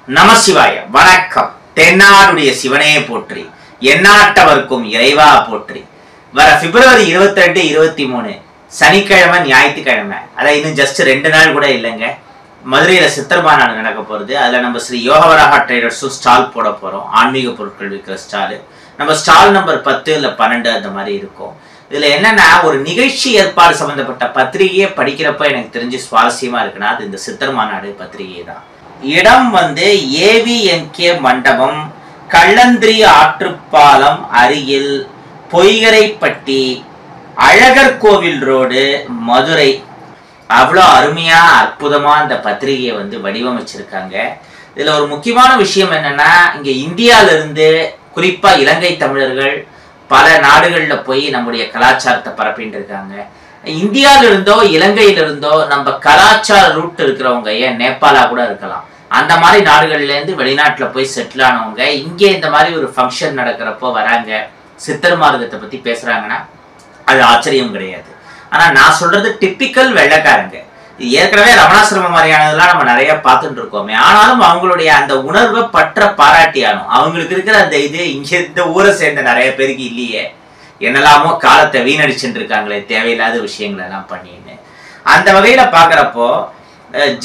நமசிவாய வணக்கம். தென்னாடுடைய சிவனே போற்றி, எந்நாட்டவர்க்கும் இறைவா போற்றி. வர பிப்ரவரி 22, 23 சனிக்கிழமை ஞாயிற்றுக்கிழமை, அதான் இன்னும் ஜஸ்ட் 2 நாள் கூட இல்லைங்க, மதுரையில சித்தர் மாநாடு நடக்க போறது. அதுல நம்ம ஸ்ரீ யோகவராக ட்ரேடர்ஸும் ஸ்டால் போட போறோம். ஆன்மீக பொருட்கள் விற்கிற ஸ்டால். நம்ம ஸ்டால் நம்பர் 10 இல்ல 12 அந்த மாதிரி இருக்கும். இதுல என்னன்னா, ஒரு நிகழ்ச்சி ஏற்பாடு சம்பந்தப்பட்ட பத்திரிகையை படிக்கிறப்ப எனக்கு தெரிஞ்சு சுவாரஸ்யமா இருக்குன்னா அது இந்த சித்தர் மாநாடு பத்திரிகை தான். இடம் AVNK மண்டபம், கள்ளந்திரி ஆற்றுப்பாலம் அருகில், பொய்கரைப்பட்டி, அழகர் கோவில் ரோடு, மதுரை. அவ்வளோ அருமையா அற்புதமா இந்த பத்திரிகையை வடிவமைச்சிருக்காங்க. இதுல ஒரு முக்கியமான விஷயம் என்னன்னா, இங்க இந்தியால இருந்து குறிப்பா இலங்கை தமிழர்கள் பல நாடுகள்ல போய் நம்முடைய கலாச்சாரத்தை பரப்பிட்டு இருக்காங்க. இந்தியால இருந்தோ இலங்கையில இருந்தோ நம்ம கலாச்சார ரூட் இருக்கிறவங்க, ஏன் நேபாளா கூட இருக்கலாம், அந்த மாதிரி நாடுகள்ல இருந்து வெளிநாட்டுல போய் செட்டில் ஆனவங்க இங்கே இந்த மாதிரி ஒரு ஃபங்க்ஷன் நடக்கிறப்போ வராங்க, சித்தர் மார்க்கத்தை பத்தி பேசுறாங்கன்னா அது ஆச்சரியம் கிடையாது. ஆனா நான் சொல்றது டிப்பிக்கல் வெள்ளைக்காரங்க. ஏற்கனவே ரமணாசிரமம் மாதிரியானதெல்லாம் நம்ம நிறைய பார்த்துட்டு இருக்கோமே, ஆனாலும் அவங்களுடைய அந்த உணர்வை பற்ற பாராட்டியானும் அவங்களுக்கு இருக்கிற அந்த இது இங்க இந்த ஊரை சேர்ந்த நிறைய பேருக்கு இல்லையே, என்னெல்லாமோ காலத்தை வீணடிச்சுட்டு இருக்காங்களே தேவையில்லாத விஷயங்கள் எல்லாம் பண்ணின்னு. அந்த வகையில பாக்குறப்போ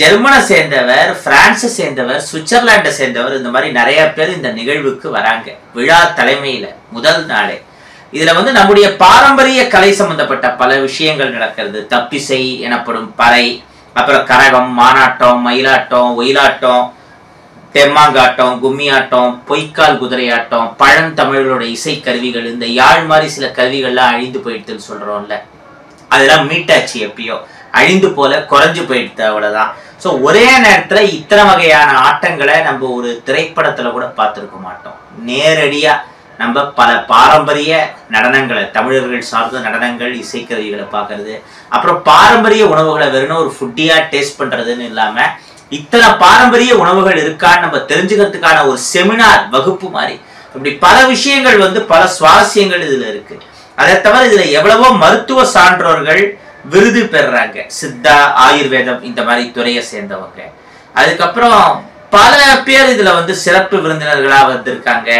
ஜெர்மனை சேர்ந்தவர், பிரான்ஸை சேர்ந்தவர், சுவிட்சர்லாண்டை சேர்ந்தவர், இந்த மாதிரி நிறைய பேர் இந்த நிகழ்வுக்கு வராங்க. விழா தலைமையில முதல் நாளே இதுல நம்முடைய பாரம்பரிய கலை சம்பந்தப்பட்ட பல விஷயங்கள் நடக்கிறது. தப்பிசை எனப்படும் பறை, அப்புறம் கரகம், மானாட்டம், மயிலாட்டம், ஒயிலாட்டம், தெம்மாங்காட்டம், கும்மியாட்டம், பொய்க்கால் குதிரையாட்டம், பழந்தமிழர்களோட இசை கருவிகள், இந்த யாழ் மாதிரி சில கருவிகள்லாம் அழிந்து போயிடுதுன்னு சொல்றோம்ல, அதெல்லாம் மீட்டாச்சு, எப்பயோ அழிந்து போல குறைஞ்சு போயிடுது, அவ்வளவுதான். ஸோ ஒரே நேரத்துல இத்தனை வகையான ஆட்டங்களை நம்ம ஒரு திரைப்படத்துல கூட பார்த்துருக்க மாட்டோம். நேரடியா நம்ம பல பாரம்பரிய நடனங்களை, தமிழர்கள் சார்ந்த நடனங்கள், இசைக்கருவிகளை பார்க்கறது, அப்புறம் பாரம்பரிய உணவுகளை வெறும் ஒரு ஃபுட்டியா டேஸ்ட் பண்றதுன்னு இல்லாம இத்தனை பாரம்பரிய உணவுகள் இருக்கான்னு நம்ம தெரிஞ்சுக்கிறதுக்கான ஒரு செமினார் வகுப்பு மாதிரி இப்படி பல விஷயங்கள் பல சுவாரஸ்யங்கள் இதுல இருக்கு. அதை தவிர இதுல எவ்வளவோ மருத்துவ சான்றோர்கள் விருது பெறுறாங்க, சித்தா, ஆயுர்வேதம் இந்த மாதிரி துறையை சேர்ந்தவங்க. அதுக்கப்புறம் பல பேர் இதுல சிறப்பு விருந்தினர்களா வந்திருக்காங்க.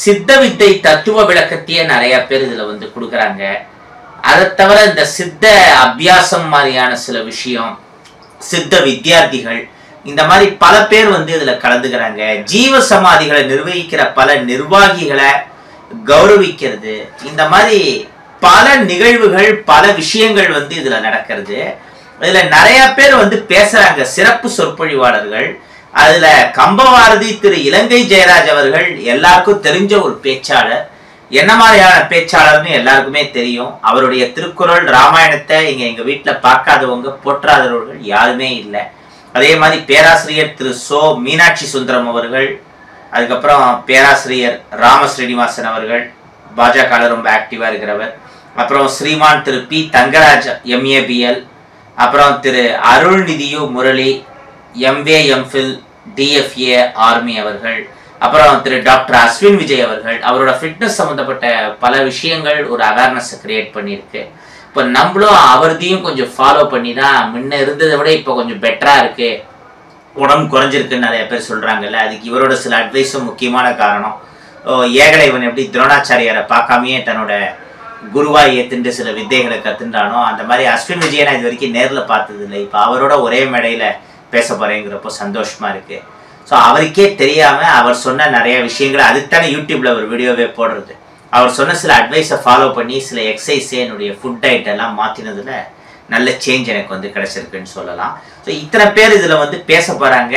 சித்த வித்தை தத்துவ விளக்கத்தையே நிறைய பேர் இதுல கொடுக்குறாங்க. அதை தவிர இந்த சித்த அபியாசம் மாதிரியான சில விஷயம், சித்த வித்தியார்த்திகள், இந்த மாதிரி பல பேர் இதுல கலந்துக்கிறாங்க. ஜீவ சமாதிகளை நிர்வகிக்கிற பல நிர்வாகிகளை கௌரவிக்கிறது, இந்த மாதிரி பல நிகழ்வுகள், பல விஷயங்கள் இதுல நடக்கிறது. இதுல நிறைய பேர் பேசுறாங்க, சிறப்பு சொற்பொழிவாளர்கள். அதுல கம்பவாரதி திரு இலங்கை ஜெயராஜ் அவர்கள் எல்லாருக்கும் தெரிஞ்ச ஒரு பேச்சாளர். என்ன மாதிரியான பேச்சாளர்னு எல்லாருக்குமே தெரியும். அவருடைய திருக்குறள், ராமாயணத்தை எங்க வீட்டுல பார்க்காதவங்க, போற்றாதவர்கள் யாருமே இல்லை. அதே மாதிரி பேராசிரியர் திரு மீனாட்சி சுந்தரம் அவர்கள், அதுக்கப்புறம் பேராசிரியர் ராமஸ்ரீனிவாசன் அவர்கள், பாஜக ரொம்ப ஆக்டிவா இருக்கிறவர், அப்புறம் ஸ்ரீமான் திரு பி தங்கராஜ் MABL, அப்புறம் திரு அருள்நிதியு Murali MA MPhil DFA army அவர்கள், அப்புறம் திரு டாக்டர் அஸ்வின் விஜய் அவர்கள். அவரோட ஃபிட்னஸ் சம்பந்தப்பட்ட பல விஷயங்கள் ஒரு அவேர்னஸ் கிரியேட் பண்ணியிருக்கு. இப்போ நம்மளும் அவர்தையும் கொஞ்சம் ஃபாலோ பண்ணி தான் முன்ன இருந்ததை விட இப்போ கொஞ்சம் பெட்டரா இருக்கு, உடம்பு குறைஞ்சிருக்குன்னு நிறைய பேர் சொல்றாங்கல்ல. அதுக்கு இவரோட சில அட்வைஸும் முக்கியமான காரணம். ஏகலைவன் எப்படி துரோணாச்சாரியாரை பார்க்காமையே தன்னோட குருவாய் ஏத்துட்டு சில வித்தைகளை கத்துட்டானோ, அந்த மாதிரி அஸ்வின் விஜயை நான் இது வரைக்கும் நேரில் பார்த்தது இல்லை. இப்போ அவரோட ஒரே மேடையில பேச போறேங்கிறப்போ சந்தோஷமா இருக்கு. ஸோ அவருக்கே தெரியாம அவர் சொன்ன நிறைய விஷயங்களை, அதுக்குத்தானே யூடியூப்ல ஒரு வீடியோவே போடுறது. அவர் சொன்ன சில அட்வைஸை ஃபாலோ பண்ணி சில எக்ஸசைஸ், என்னுடைய ஃபுட் டயட் எல்லாம் மாத்தினதுல நல்ல சேஞ்ச் எனக்கு கிடைச்சிருக்குன்னு சொல்லலாம். ஸோ இத்தனை பேர் இதுல பேச போறாங்க.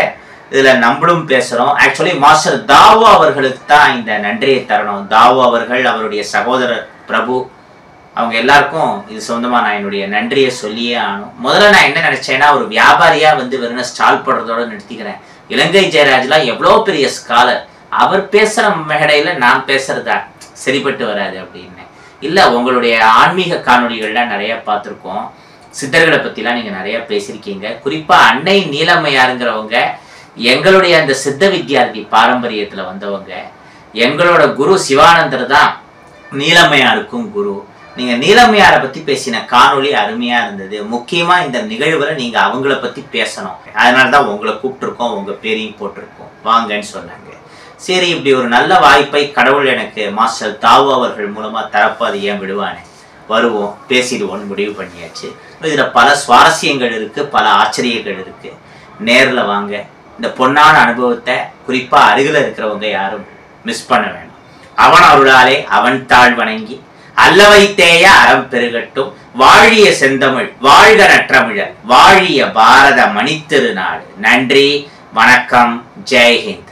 இதுல நம்மளும் பேசுறோம். ஆக்சுவலி மாஸ்டர் தாவோ அவர்களுக்கு தான் இந்த நன்றியை தரணும். தாவோ அவர்கள், அவருடைய சகோதரர் பிரபு, அவங்க எல்லாருக்கும் இது சொந்தமா நான் என்னுடைய நன்றியை சொல்லியே ஆகணும். முதல்ல நான் என்ன நினைச்சேன்னா, ஒரு வியாபாரியா வெறும் ஸ்டால் போடுறதோட நிறுத்திக்கிறேன். இலங்கை ஜெயராஜ்லாம் எவ்வளோ பெரிய ஸ்காலர், அவர் பேசுற மேடையில நான் பேசுறதா சரிப்பட்டு வராது அப்படின்னு. இல்ல, உங்களுடைய ஆன்மீக காணொலிகள்லாம் நிறைய பார்த்துருக்கோம். சித்தர்களை பத்திலாம் நீங்க நிறைய பேசியிருக்கீங்க. குறிப்பா அன்னை நீலம்மையாருங்கிறவங்க எங்களுடைய அந்த சித்த வித்தியார்த்தி பாரம்பரியத்துல வந்தவங்க. எங்களோட குரு சிவானந்தர் தான் நீலம்மையாருக்கும் குரு. நீங்க நீலம்மையாரை பத்தி பேசின காணொளி அருமையா இருந்தது. முக்கியமா இந்த நிகழ்வுல நீங்க அவங்கள பத்தி பேசணும், அதனாலதான் உங்களை கூப்பிட்டுருக்கோம், உங்க பேரையும் போட்டிருக்கோம், வாங்கன்னு சொன்னாங்க. சரி, இப்படி ஒரு நல்ல வாய்ப்பை கடவுள் எனக்கு மாஸ்டர் தாவு அவர்கள் மூலமா தரப்ப அது ஏன் விடுவானே, வருவோம் பேசிடுவோம்னு முடிவு பண்ணியாச்சு. இதுல பல சுவாரஸ்யங்கள் இருக்கு, பல ஆச்சரியங்கள் இருக்கு. நேர்ல வாங்க, இந்த பொன்னான அனுபவத்தை குறிப்பா அருகில இருக்கிறவங்க யாரும் மிஸ் பண்ண வேண்டாம். அவன் அருளாலே அவன் தாழ் வணங்கி அல்லவை தேய அறம் பெருகட்டும். வாழிய செந்தமிழ், வாழ்க நற்றமிழர், வாழிய பாரத மணித்திருநாடு. நன்றி, வணக்கம், ஜெய்ஹிந்த்.